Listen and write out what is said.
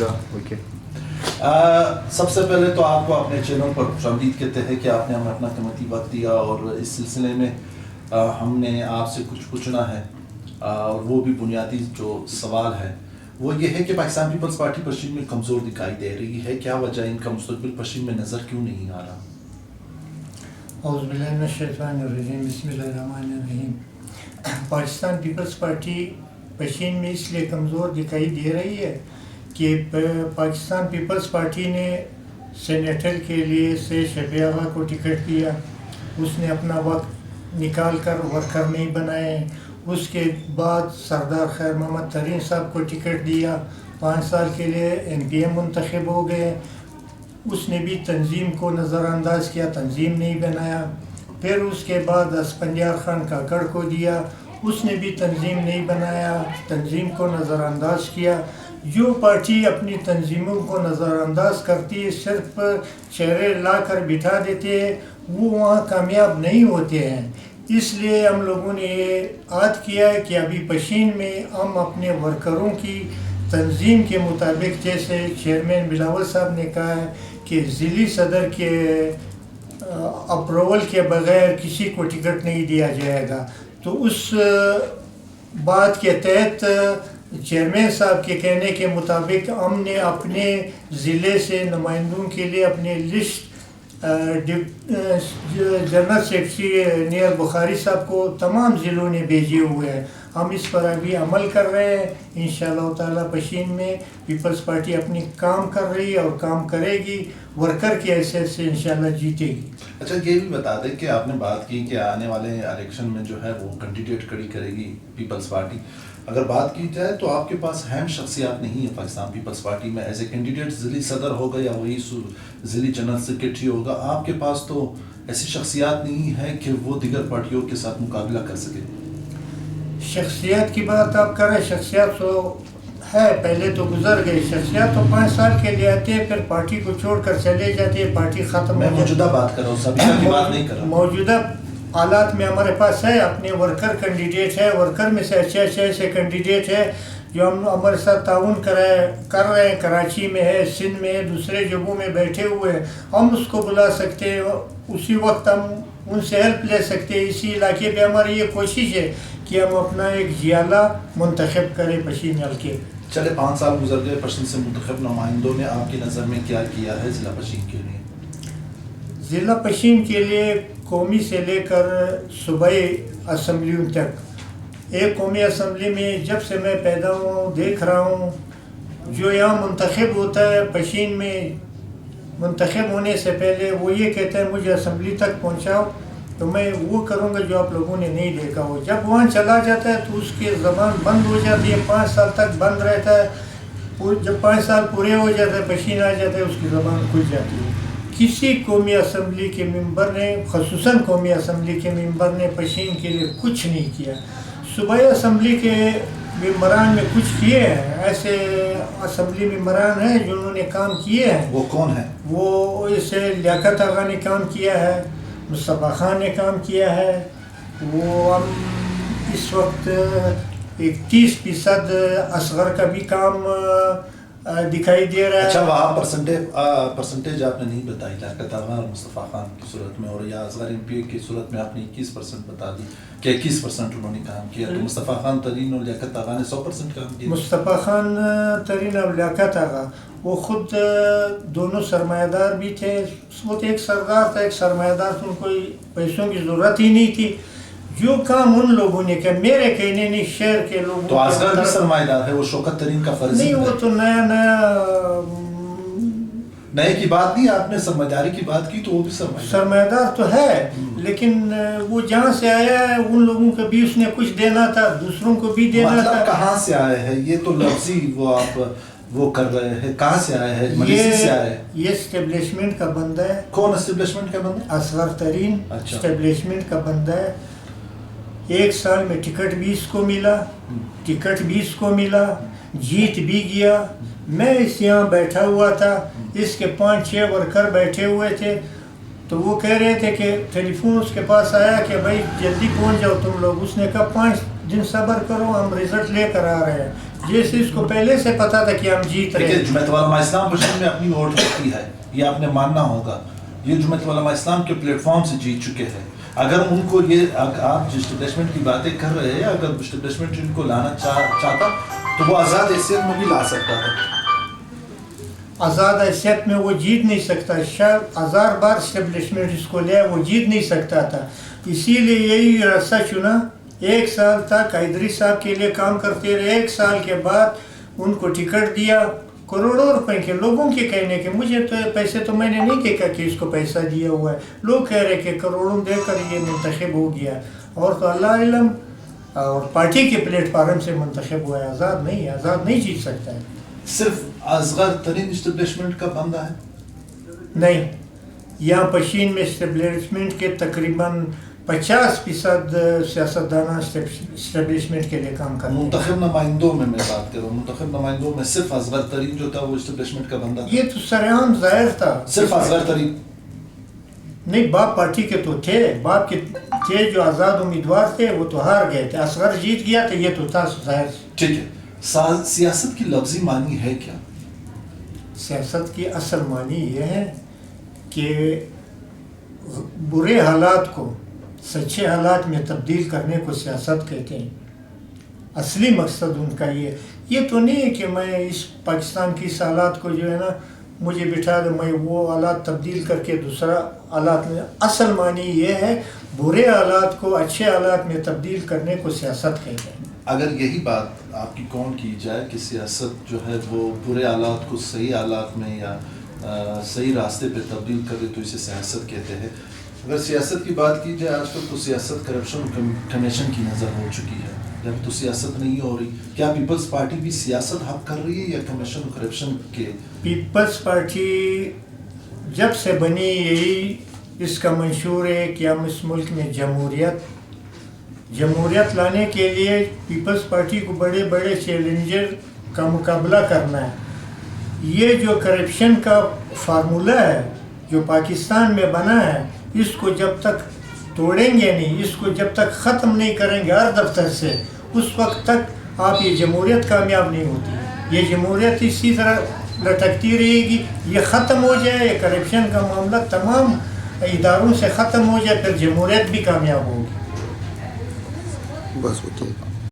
Okay سب سے پہلے تو آپ کو اپنے چینل پر خوش آمدید کہتے ہیں کہ آپ نے ہمیں اپنا قیمتی وقت دیا، اور اس سلسلے میں ہم نے آپ سے کچھ پوچھنا ہے، اور وہ بھی بنیادی جو سوال ہے وہ یہ ہے کہ پاکستان پیپلز پارٹی پشچم میں کمزور دکھائی دے رہی ہے، کیا وجہ ان کا مستقبل پشچم میں نظر کیوں نہیں آ رہا؟ اعوذ باللہ من الشیطان الرجیم، بسم اللہ الرحمن الرحیم۔ پاکستان پیپلز پارٹی پشین میں اس لیے کمزور دکھائی دے رہی ہے کہ پاکستان پیپلز پارٹی نے سینیٹر کے لیے سے شفیع آغا کو ٹکٹ دیا، اس نے اپنا وقت نکال کر ورکر نہیں بنائے۔ اس کے بعد سردار خیر محمد ترین صاحب کو ٹکٹ دیا، 5 سال کے لیے ایم پی ایم منتخب ہو گئے، اس نے بھی تنظیم کو نظر انداز کیا، تنظیم نہیں بنایا۔ پھر اس کے بعد اسفندیار خان کاکڑ کو دیا، اس نے بھی تنظیم نہیں بنایا، تنظیم کو نظر انداز کیا۔ جو پارٹی اپنی تنظیموں کو نظر انداز کرتی ہے، صرف چہرے لا کر بٹھا دیتے ہیں، وہ وہاں کامیاب نہیں ہوتے ہیں۔ اس لیے ہم لوگوں نے یہ عہد کیا ہے کہ ابھی پشین میں ہم اپنے ورکروں کی تنظیم کے مطابق، جیسے چیئرمین بلاول صاحب نے کہا ہے کہ ضلعی صدر کے اپروول کے بغیر کسی کو ٹکٹ نہیں دیا جائے گا، تو اس بات کے تحت چیئرمین صاحب کے کہنے کے مطابق ہم نے اپنے ضلع سے نمائندوں کے لیے اپنے لسٹ جنرل سیکرٹری نیئر بخاری صاحب کو تمام ضلعوں نے بھیجے ہوئے ہیں۔ ہم اس پر ابھی عمل کر رہے ہیں، انشاءاللہ تعالی پشین میں پیپلز پارٹی اپنی کام کر رہی ہے اور کام کرے گی، ورکر کی حیثیت سے انشاءاللہ جیتے گی۔ اچھا، یہ بھی بتا دیں کہ آپ نے بات کی کہ آنے والے الیکشن میں جو ہے وہ کینڈیڈیٹ کھڑی کرے گی پیپلز پارٹی۔ اگر بات کی جائے تو آپ کے پاس اہم شخصیات نہیں ہے پاکستان پیپلز پارٹی میں، ایز اے کینڈیڈیٹ ضلعی صدر ہوگا یا وہی ضلعی جنرل سیکرٹری ہوگا، آپ کے پاس تو ایسی شخصیات نہیں ہے کہ وہ دیگر پارٹیوں کے ساتھ مقابلہ کر سکے۔ شخصیات کی بات آپ کر رہے ہیں، شخصیات تو ہے، پہلے تو گزر گئی۔ شخصیات تو 5 سال کے لیے آتے ہیں، پھر پارٹی کو چھوڑ کر چلے جاتے ہیں، پارٹی ختم ہو میں جاتی ہے۔ موجودہ بات کر رہا ہوں، سابقہ کی بات نہیں کر رہا۔ موجودہ حالات میں ہمارے پاس ہے، اپنے ورکر کینڈیڈیٹ ہے، ورکر میں سے اچھے ایسے کینڈیڈیٹ ہے جو ہم ہمارے ساتھ تعاون کر رہے ہیں، کراچی میں ہے، سندھ میں ہے، دوسرے جگہوں میں بیٹھے ہوئے ہیں، ہم اس کو بلا سکتے ہیں، اسی وقت ہم ان سے ہیلپ لے سکتے ہیں۔ اسی علاقے پہ ہماری یہ کوشش ہے کہ ہم اپنا ایک جیالہ منتخب کریں پشین حلقے۔ چلے 5 سال گزر گئے، پشین سے منتخب نمائندوں نے آپ کی نظر میں کیا کیا ہے ضلع پشین کے لیے؟ ضلع پشین کے لیے قومی سے لے کر صوبائی اسمبلیوں تک، ایک قومی اسمبلی میں جب سے میں پیدا ہوں دیکھ رہا ہوں، جو یہاں منتخب ہوتا ہے پشین میں، منتخب ہونے سے پہلے وہ یہ کہتا ہے مجھے اسمبلی تک پہنچاؤ تو میں وہ کروں گا جو آپ لوگوں نے نہیں دیکھا ہو۔ جب وہاں چلا جاتا ہے تو اس کی زبان بند ہو جاتی ہے، 5 سال تک بند رہتا ہے، جب 5 سال پورے ہو جاتے ہیں، پشین آ جاتا ہے، اس کی زبان کھل جاتی ہے۔ کسی قومی اسمبلی کے ممبر نے، خصوصاً قومی اسمبلی کے ممبر نے پشین کے لیے کچھ نہیں کیا۔ صوبائی اسمبلی کے ممبران میں کچھ کیے ہیں، ایسے اسمبلی ممبران ہیں جنہوں نے کام کیے ہیں۔ وہ کون ہیں؟ وہ اسے لیاقت آغا نے کام کیا ہے، مصطفیٰ خان نے کام کیا ہے، وہ ہم اس وقت 31% اصغر کا بھی کام دکھائی دے رہا ہے۔ اچھا، وہاں پرسنٹیج آپ نے نہیں بتائی لیاقت آغا اور مصطفیٰ خان کی صورت میں، اور یا اصغر ایم پی اے کی صورت میں آپ نے 21% بتا دی کہ 21% انہوں نے کام کیا، تو مصطفیٰ خان ترین اور لیاقت آغا نے 100% کام کیا۔ مصطفیٰ خان ترین اور لیاقت آغا وہ خود دونوں سرمایہ دار بھی تھے، وہ ایک سردار تھا، ایک سرمایہ دار تھا، ان کو پیسوں کی ضرورت ہی نہیں تھی۔ جو کام ان لوگوں نے کیا، میرے کہنے نہیں، شہر کے لوگوں، تو اصغر بھی سرمایہ دار ہے، وہ شوکت ترین کا فرض نہیں، وہ تو نئے کی بات نہیں، آپ نے سرمایہ داری کی بات کی تو وہ بھی سرمایہ دار تو ہے، لیکن وہ جہاں سے آیا ہے ان لوگوں کو بھی اس نے کچھ دینا تھا، دوسروں کو بھی دینا تھا۔ کہاں سے آئے ہیں یہ تو لفظی وہ آپ وہ کر رہے ہیں، کہاں سے آئے ہیں؟ ملیشیا سے آئے ہیں؟ یہ اسٹیبلشمنٹ کا بندہ ہے۔ کون اسٹیبلشمنٹ کا بندہ؟ اصغر ترین اسٹیبلشمنٹ کا بندہ ہے۔ 1 سال میں ٹکٹ بھی اس کو ملا، جیت بھی گیا۔ میں اس یہاں بیٹھا ہوا تھا، اس کے 5-6 ورکر بیٹھے ہوئے تھے، تو وہ کہہ رہے تھے کہ ٹیلی فون اس کے پاس آیا کہ بھائی جلدی پہنچ جاؤ تم لوگ۔ اس نے کہا 5 دن صبر کرو، ہم رزلٹ لے کر آ رہے ہیں۔ جیسے اس کو پہلے سے پتا تھا کہ ہم جیت رہے دیکھیے ہیں. جمعیت علماء اسلام پشین میں اپنی ووٹ ہوتی ہے، یہ آپ نے ماننا ہوگا. یہ جمعیت علماء اسلام کے پلیٹ فارم سے جیت چکے ہیں. اگر ان کو یہ آپ جو اسٹیبلشمنٹ کی باتیں کر رہے ہیں، اگر اسٹیبلشمنٹ ان کو لانا چاہتا تو وہ آزاد حیثیت میں بھی لا سکتا تھا. آزاد حیثیت میں وہ جیت نہیں سکتا. شاید 1000 بار اسٹیبلشمنٹ اس کو لیا وہ جیت نہیں سکتا تھا. اسی لیے یہی راستہ چنا. 1 سال تک حیدری صاحب کے لیے کام کرتے رہے. 1 سال کے بعد ان کو ٹکٹ دیا کروڑوں روپے کے. لوگوں کے کہنے کے مجھے تو پیسے تو میں نے نہیں دیکھا کہ اس کو پیسہ دیا ہوا ہے. لوگ کہہ رہے کہ کروڑوں دے کر یہ منتخب ہو گیا. اور تو اللہ علم اور پارٹی کے پلیٹ فارم سے منتخب ہوا ہے. آزاد نہیں، آزاد نہیں جیت سکتا ہے. صرف اصغر ترین اسٹیبلشمنٹ کا بندہ ہے؟ نہیں، یہاں پشین میں اسٹیبلشمنٹ کے تقریباً 50% سیاستدانہ اسٹیبلشمنٹ کے لیے کام کرتے ہیں. منتخب نمائندوں میں بات کر رہا ہوں، منتخب نمائندوں میں صرف اصغر ترین جو تھا وہ اسٹیبلشمنٹ کا بندہ تھا. یہ تو سرعام ظاہر تھا. صرف اصغر ترین نہیں، باپ پارٹی کے تو تھے. باپ کے تھے جو آزاد امیدوار تھے وہ تو ہار گئے تھے. اصغر جیت گیا تو یہ تو تھا ظاہر. ٹھیک ہے. سیاست کی لفظی معنی ہے کیا؟ سیاست کی اصل معنی یہ ہے کہ برے حالات کو سچے حالات میں تبدیل کرنے کو سیاست کہتے ہیں. اصلی مقصد ان کا یہ تو نہیں ہے کہ میں اس پاکستان کی اس حالات کو جو ہے نا مجھے بٹھا دے میں وہ حالات تبدیل کر کے دوسرا حالات میں. اصل معنی یہ ہے برے حالات کو اچھے حالات میں تبدیل کرنے کو سیاست کہتے ہیں. اگر یہی بات آپ کی کون کی جائے کہ سیاست جو ہے وہ برے حالات کو صحیح حالات میں یا صحیح راستے پہ تبدیل کرے تو اسے سیاست کہتے ہیں. اگر سیاست کی بات کی جائے آج کل تو سیاست کرپشن کمیشن کی نظر ہو چکی ہے. جب تو سیاست نہیں ہو رہی، کیا پیپلز پارٹی بھی سیاست حق کر رہی ہے یا کمیشن کرپشن کے؟ پیپلز پارٹی جب سے بنی یہی اس کا منشور ہے کہ ہم اس ملک میں جمہوریت لانے کے لیے پیپلز پارٹی کو بڑے بڑے چیلنجر کا مقابلہ کرنا ہے. یہ جو کرپشن کا فارمولہ ہے جو پاکستان میں بنا ہے اس کو جب تک توڑیں گے نہیں، اس کو جب تک ختم نہیں کریں گے ہر دفتر سے، اس وقت تک آپ یہ جمہوریت کامیاب نہیں ہوتی. یہ جمہوریت اسی طرح لٹکتی رہے گی. یہ ختم ہو جائے، یہ کرپشن کا معاملہ تمام اداروں سے ختم ہو جائے، پھر جمہوریت بھی کامیاب ہوگی. بس ہوتی ہے.